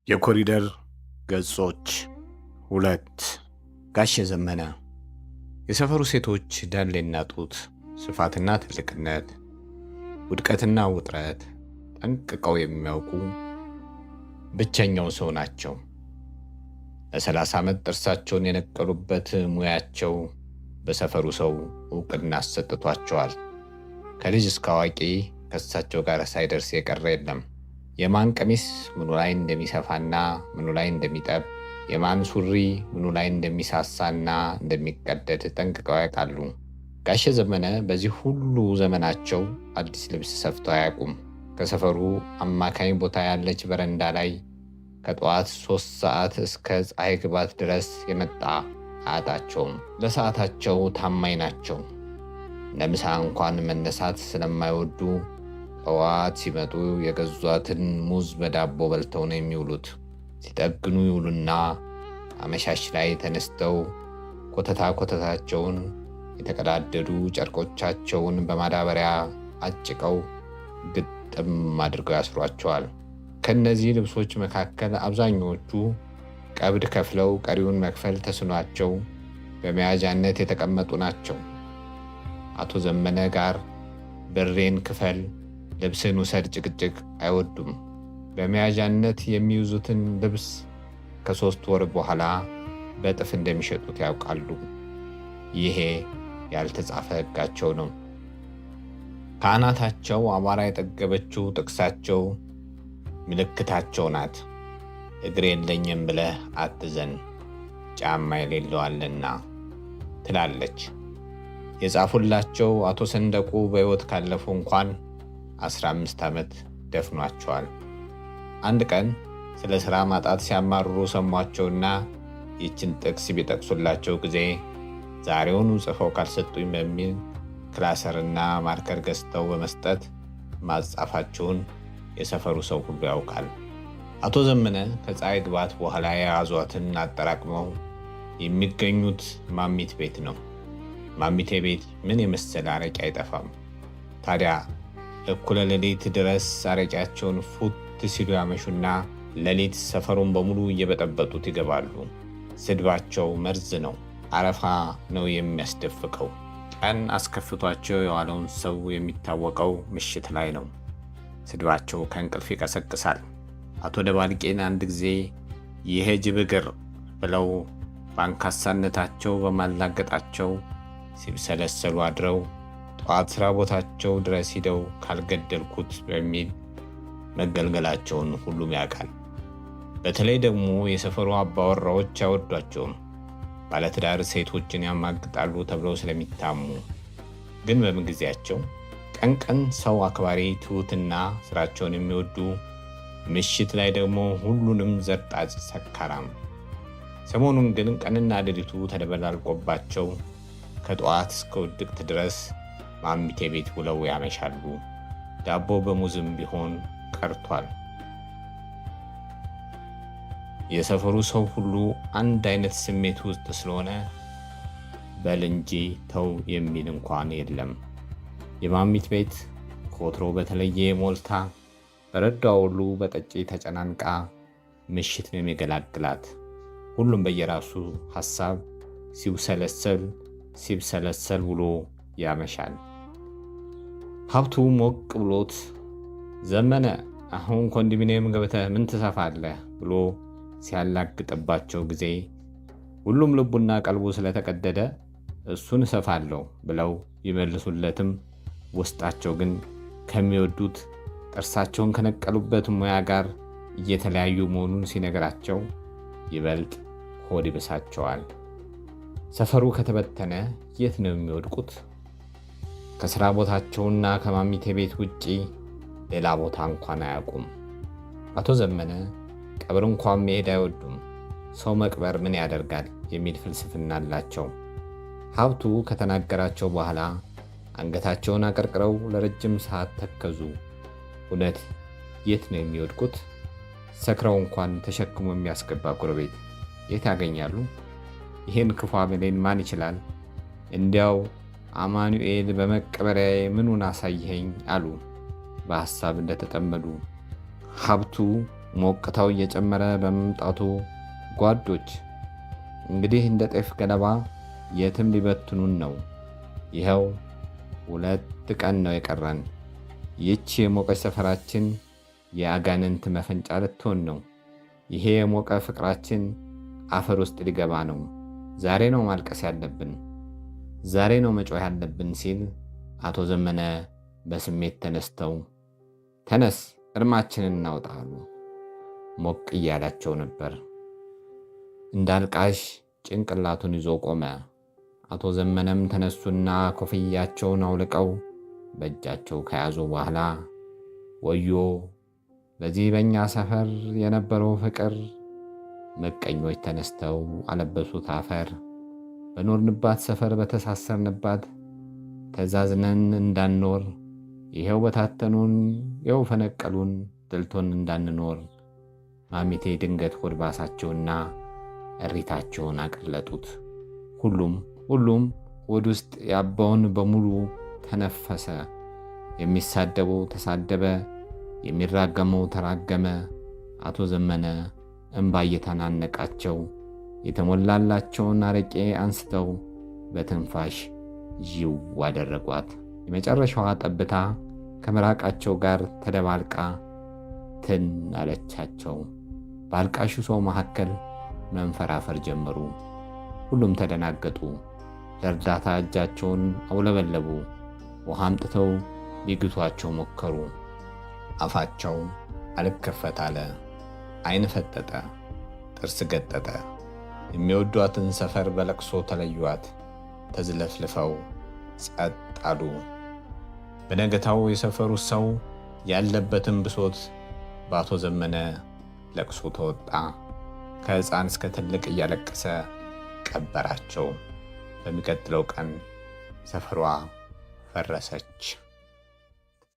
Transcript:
የኮሪደር ገጾች 2 ጋሼ ዘመነ። የሰፈሩ ሴቶች ዳሌና ጡት ስፋትና ትልቅነት፣ ውድቀትና ውጥረት ጠንቅቀው የሚያውቁ ብቸኛው ሰው ናቸው። ለ30 ዓመት ጥርሳቸውን የነቀሉበት ሙያቸው በሰፈሩ ሰው ዕውቅና አሰጥቷቸዋል። ከልጅ እስከ አዋቂ ከእሳቸው ጋር ሳይደርስ የቀረ የለም። የማን ቀሚስ ምኑ ላይ እንደሚሰፋና ምኑ ላይ እንደሚጠብ፣ የማን ሱሪ ምኑ ላይ እንደሚሳሳና እንደሚቀደድ ጠንቅቀው ያውቃሉ። ጋሼ ዘመነ በዚህ ሁሉ ዘመናቸው አዲስ ልብስ ሰፍተው አያውቁም። ከሰፈሩ አማካኝ ቦታ ያለች በረንዳ ላይ ከጠዋት 3 ሰዓት እስከ ፀሐይ ግባት ድረስ የመጣ አያጣቸውም። ለሰዓታቸው ታማኝ ናቸው። ለምሳ እንኳን መነሳት ስለማይወዱ ጠዋት ሲመጡ የገዟትን ሙዝ በዳቦ በልተው ነው የሚውሉት። ሲጠግኑ ይውሉና አመሻሽ ላይ ተነስተው ኮተታቸውን የተቀዳደዱ ጨርቆቻቸውን በማዳበሪያ አጭቀው ግጥም አድርገው ያስሯቸዋል። ከነዚህ ልብሶች መካከል አብዛኞቹ ቀብድ ከፍለው ቀሪውን መክፈል ተስኗቸው በመያዣነት የተቀመጡ ናቸው። አቶ ዘመነ ጋር ብሬን ክፈል፣ ልብስን ውሰድ ጭቅጭቅ አይወዱም። በመያዣነት የሚይዙትን ልብስ ከ3 ወር በኋላ በእጥፍ እንደሚሸጡት ያውቃሉ። ይሄ ያልተጻፈ ሕጋቸው ነው። ከአናታቸው አቧራ የጠገበችው ጥቅሳቸው ምልክታቸው ናት። እግር የለኝም ብለህ አትዘን፣ ጫማ የሌለዋልና ትላለች። የጻፉላቸው አቶ ሰንደቁ በሕይወት ካለፉ እንኳን 15 ዓመት ደፍኗቸዋል። አንድ ቀን ስለ ሥራ ማጣት ሲያማርሩ ሰሟቸውና ይችን ጥቅስ ቢጠቅሱላቸው ጊዜ ዛሬውኑ ጽፈው ካልሰጡኝ በሚል ክላሰርና ማርከር ገዝተው በመስጠት ማጻፋቸውን የሰፈሩ ሰው ሁሉ ያውቃል። አቶ ዘመነ ከፀሐይ ግባት በኋላ የያዟትን አጠራቅመው የሚገኙት ማሚት ቤት ነው። ማሚቴ ቤት ምን የመሰለ አረቄ አይጠፋም። ታዲያ እኩለ ሌሊት ድረስ አረቄያቸውን ፉት ሲሉ ያመሹና ሌሊት ሰፈሩን በሙሉ እየበጠበጡት ይገባሉ። ስድባቸው መርዝ ነው፣ አረፋ ነው የሚያስደፍቀው። ቀን አስከፍቷቸው የዋለውን ሰው የሚታወቀው ምሽት ላይ ነው። ስድባቸው ከእንቅልፍ ይቀሰቅሳል። አቶ ደባልቄን አንድ ጊዜ ይሄ ጅብ እግር ብለው በአንካሳነታቸው በማላገጣቸው ሲብሰለሰሉ አድረው ጠዋት ሥራ ቦታቸው ድረስ ሂደው ካልገደልኩት በሚል መገልገላቸውን ሁሉም ያውቃል። በተለይ ደግሞ የሰፈሩ አባወራዎች አይወዷቸውም። ባለትዳር ሴቶችን ያማግጣሉ ተብለው ስለሚታሙ። ግን በምን ጊዜያቸው ቀን ቀን ሰው አክባሪ፣ ትሑትና ስራቸውን የሚወዱ፣ ምሽት ላይ ደግሞ ሁሉንም ዘርጣጭ ሰካራም። ሰሞኑን ግን ቀንና ሌሊቱ ተደበላልቆባቸው ከጠዋት እስከ ውድቅት ድረስ ማሚቴ ቤት ውለው ያመሻሉ። ዳቦ በሙዝም ቢሆን ቀርቷል። የሰፈሩ ሰው ሁሉ አንድ አይነት ስሜት ውስጥ ስለሆነ በል እንጂ ተው የሚል እንኳን የለም። የማሚት ቤት ከወትሮ በተለየ ሞልታ በረዳው ሁሉ በጠጪ ተጨናንቃ ምሽት ነው የሚገላግላት። ሁሉም በየራሱ ሐሳብ ሲብሰለሰል ውሎ ያመሻል። ሀብቱ ሞቅ ብሎት ዘመነ አሁን ኮንዶሚኒየም ገብተህ ምን ትሰፋለህ ብሎ ሲያላግጥባቸው ጊዜ ሁሉም ልቡና ቀልቡ ስለተቀደደ እሱን እሰፋለሁ ብለው ይመልሱለትም፣ ውስጣቸው ግን ከሚወዱት ጥርሳቸውን ከነቀሉበት ሙያ ጋር እየተለያዩ መሆኑን ሲነግራቸው ይበልጥ ሆድ ይብሳቸዋል። ሰፈሩ ከተበተነ የት ነው የሚወድቁት? ከሥራ ቦታቸውና ከማሚቴ ቤት ውጪ ሌላ ቦታ እንኳን አያውቁም። አቶ ዘመነ ቀብር እንኳን መሄድ አይወዱም። ሰው መቅበር ምን ያደርጋል የሚል ፍልስፍና አላቸው። ሀብቱ ከተናገራቸው በኋላ አንገታቸውን አቀርቅረው ለረጅም ሰዓት ተከዙ። እውነት የት ነው የሚወድቁት? ሰክረው እንኳን ተሸክሞ የሚያስገባ ጎረቤት የት ያገኛሉ? ይህን ክፉ አመሌን ማን ይችላል? እንዲያው አማኑኤል በመቀበሪያዬ ምኑን አሳይኸኝ አሉ በሐሳብ እንደተጠመዱ። ሀብቱ ሞቅታው እየጨመረ በመምጣቱ ጓዶች እንግዲህ እንደ ጤፍ ገለባ የትም ሊበትኑን ነው። ይኸው 2 ቀን ነው የቀረን። ይህች የሞቀች ሰፈራችን የአጋንንት መፈንጫ ልትሆን ነው። ይሄ የሞቀ ፍቅራችን አፈር ውስጥ ሊገባ ነው። ዛሬ ነው ማልቀስ ያለብን፣ ዛሬ ነው መጮህ ያለብን ሲል አቶ ዘመነ በስሜት ተነስተው ተነስ እርማችንን እናውጣ አሉ። ሞቅ እያላቸው ነበር። እንዳልቃሽ ጭንቅላቱን ይዞ ቆመ። አቶ ዘመነም ተነሱና ኮፍያቸውን አውልቀው በእጃቸው ከያዙ በኋላ ወዮ በዚህ በእኛ ሰፈር የነበረው ፍቅር ምቀኞች ተነስተው አለበሱት አፈር። በኖርንባት ሰፈር በተሳሰርንባት ተዛዝነን እንዳንኖር ይኸው በታተኑን፣ ይኸው ፈነቀሉን፣ ድልቶን እንዳንኖር። ማሚቴ ድንገት ሆድ ባሳቸውና እሪታቸውን አቀለጡት። ሁሉም ሆድ ውስጥ ያባውን በሙሉ ተነፈሰ። የሚሳደበው ተሳደበ፣ የሚራገመው ተራገመ። አቶ ዘመነ እንባ እየተናነቃቸው የተሞላላቸውን አረቄ አንስተው በትንፋሽ ዥው አደረጓት። የመጨረሻዋ ጠብታ ከምራቃቸው ጋር ተደባልቃ ትን አለቻቸው። በአልቃሹ ሰው መካከል መንፈራፈር ጀመሩ። ሁሉም ተደናገጡ። ለእርዳታ እጃቸውን አውለበለቡ። ውሃ አምጥተው ሊግቷቸው ሞከሩ። አፋቸው አልከፈት አለ። ዓይን ፈጠጠ፣ ጥርስ ገጠጠ። የሚወዷትን ሰፈር በለቅሶ ተለዩዋት። ተዝለፍልፈው ጸጥ አሉ። በነገታው የሰፈሩ ሰው ያለበትን ብሶት በአቶ ዘመነ ለቅሶ ተወጣ። ከሕፃን እስከ ትልቅ እያለቀሰ ቀበራቸው። በሚቀጥለው ቀን ሰፈሯ ፈረሰች።